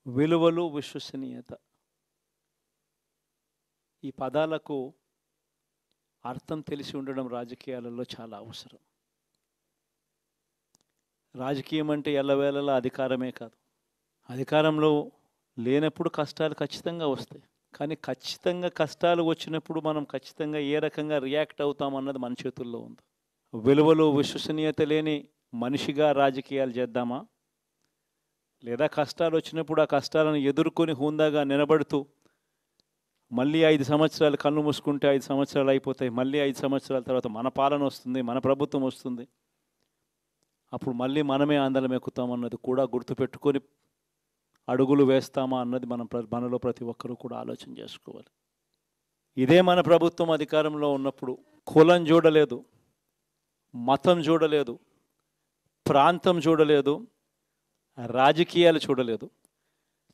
విలువలు, విశ్వసనీయత ఈ పదాలకు అర్థం తెలిసి ఉండడం రాజకీయాలలో చాలా అవసరం. రాజకీయం అంటే ఎల్లవేళలా అధికారమే కాదు. అధికారంలో లేనప్పుడు కష్టాలు ఖచ్చితంగా వస్తాయి. కానీ ఖచ్చితంగా కష్టాలు వచ్చినప్పుడు మనం ఖచ్చితంగా ఏ రకంగా రియాక్ట్ అవుతామన్నది మన చేతుల్లో ఉంది. విలువలు, విశ్వసనీయత లేని మనిషిగా రాజకీయాలు చేద్దామా? లేదా కష్టాలు వచ్చినప్పుడు ఆ కష్టాలను ఎదుర్కొని హుందాగా నిలబడుతూ మళ్ళీ 5 సంవత్సరాలు కళ్ళు మూసుకుంటే 5 సంవత్సరాలు అయిపోతాయి, మళ్ళీ 5 సంవత్సరాల తర్వాత మన పాలన వస్తుంది, మన ప్రభుత్వం వస్తుంది, అప్పుడు మళ్ళీ మనమే ఆందోళన ఎక్కుతామన్నది కూడా గుర్తుపెట్టుకొని అడుగులు వేస్తామా అన్నది మనలో ప్రతి ఒక్కరూ కూడా ఆలోచన చేసుకోవాలి. ఇదే మన ప్రభుత్వం అధికారంలో ఉన్నప్పుడు కులం చూడలేదు, మతం చూడలేదు, ప్రాంతం చూడలేదు, రాజకీయాలు చూడలేదు,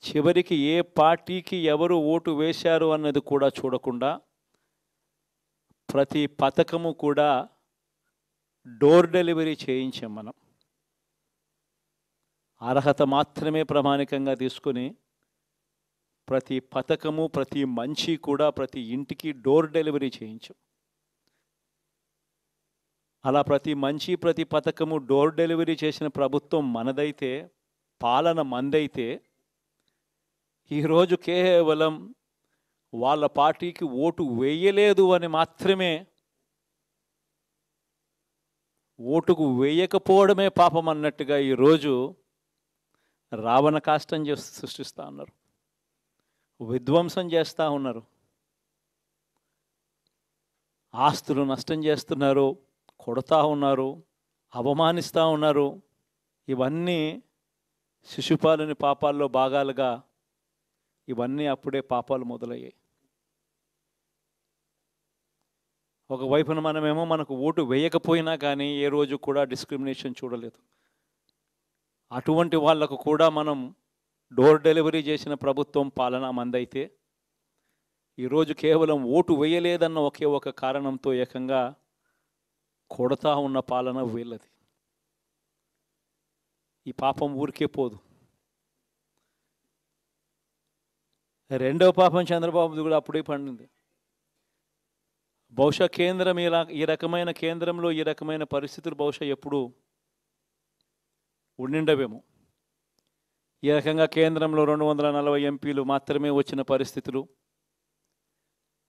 చివరికి ఏ పార్టీకి ఎవరు ఓటు వేశారు అన్నది కూడా చూడకుండా ప్రతి పథకము కూడా డోర్ డెలివరీ చేయించాం. మనం అర్హత మాత్రమే ప్రామాణికంగా తీసుకొని ప్రతి పథకము, ప్రతి మంచి కూడా ప్రతి ఇంటికి డోర్ డెలివరీ చేయించాం. అలా ప్రతి మంచి, ప్రతి పథకము డోర్ డెలివరీ చేసిన ప్రభుత్వం మనదైతే, పాలన మందైతే, ఈరోజు కేవలం వాళ్ళ పార్టీకి ఓటు వేయలేదు అని మాత్రమే, ఓటుకు వేయకపోవడమే పాపం అన్నట్టుగా ఈరోజు రావణ కాష్టం సృష్టిస్తూ ఉన్నారు, విధ్వంసం చేస్తూ ఉన్నారు, ఆస్తులు నష్టం చేస్తున్నారు, కొడతా ఉన్నారు, అవమానిస్తూ ఉన్నారు. ఇవన్నీ శిశుపాలుని పాపాల్లో భాగాలుగా ఇవన్నీ అప్పుడే పాపాలు మొదలయ్యాయి. ఒకవైపున మనమేమో మనకు ఓటు వేయకపోయినా కానీ ఏ రోజు కూడా డిస్క్రిమినేషన్ చూడలేదు. అటువంటి వాళ్లకు కూడా మనం డోర్ డెలివరీ చేసిన ప్రభుత్వం పాలన మందైతే, ఈరోజు కేవలం ఓటు వేయలేదన్న ఒకే ఒక కారణంతో ఏకంగా కొడతా ఉన్న పాలన వీళ్ళది. ఈ పాపం ఊరికే పోదు. రెండవ పాపం చంద్రబాబుది కూడా అప్పుడే పండింది. బహుశా కేంద్రం ఈ రకమైన కేంద్రంలో ఈ రకమైన పరిస్థితులు బహుశా ఎప్పుడు ఉండిండవేమో. ఈ రకంగా కేంద్రంలో 240 ఎంపీలు మాత్రమే వచ్చిన పరిస్థితులు,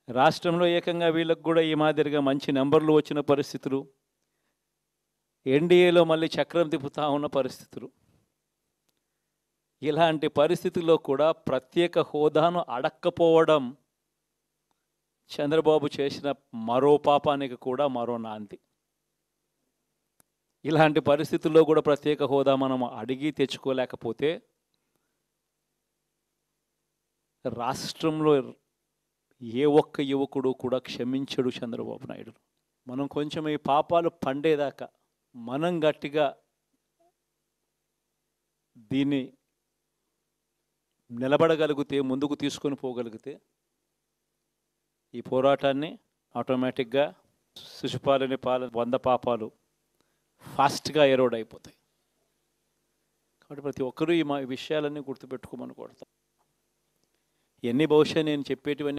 రాష్ట్రంలో ఏకంగా వీళ్ళకు కూడా ఈ మాదిరిగా మంచి నెంబర్లు వచ్చిన పరిస్థితులు, ఎన్డీఏలో మళ్ళీ చక్రం తిప్పుతా ఉన్న పరిస్థితులు. ఇలాంటి పరిస్థితుల్లో కూడా ప్రత్యేక హోదాను అడక్కపోవడం చంద్రబాబు చేసిన మరో పాపానికి కూడా మరో నాంది. ఇలాంటి పరిస్థితుల్లో కూడా ప్రత్యేక హోదా మనం అడిగి తెచ్చుకోలేకపోతే రాష్ట్రంలో ఏ ఒక్క యువకుడు కూడా క్షమించడు చంద్రబాబు నాయుడు. మనం కొంచెం ఈ పాపాలు పండేదాకా మనం గట్టిగా దీన్ని నిలబడగలిగితే, ముందుకు తీసుకొని పోగలిగితే ఈ పోరాటాన్ని ఆటోమేటిక్గా శిశుపాలని 100 పాపాలు ఫాస్ట్గా ఎరోడ్ అయిపోతాయి. కాబట్టి ప్రతి ఒక్కరూ ఈ విషయాలన్నీ గుర్తుపెట్టుకోమని కోరుతాం. బహుశా నేను చెప్పేటివన్నీ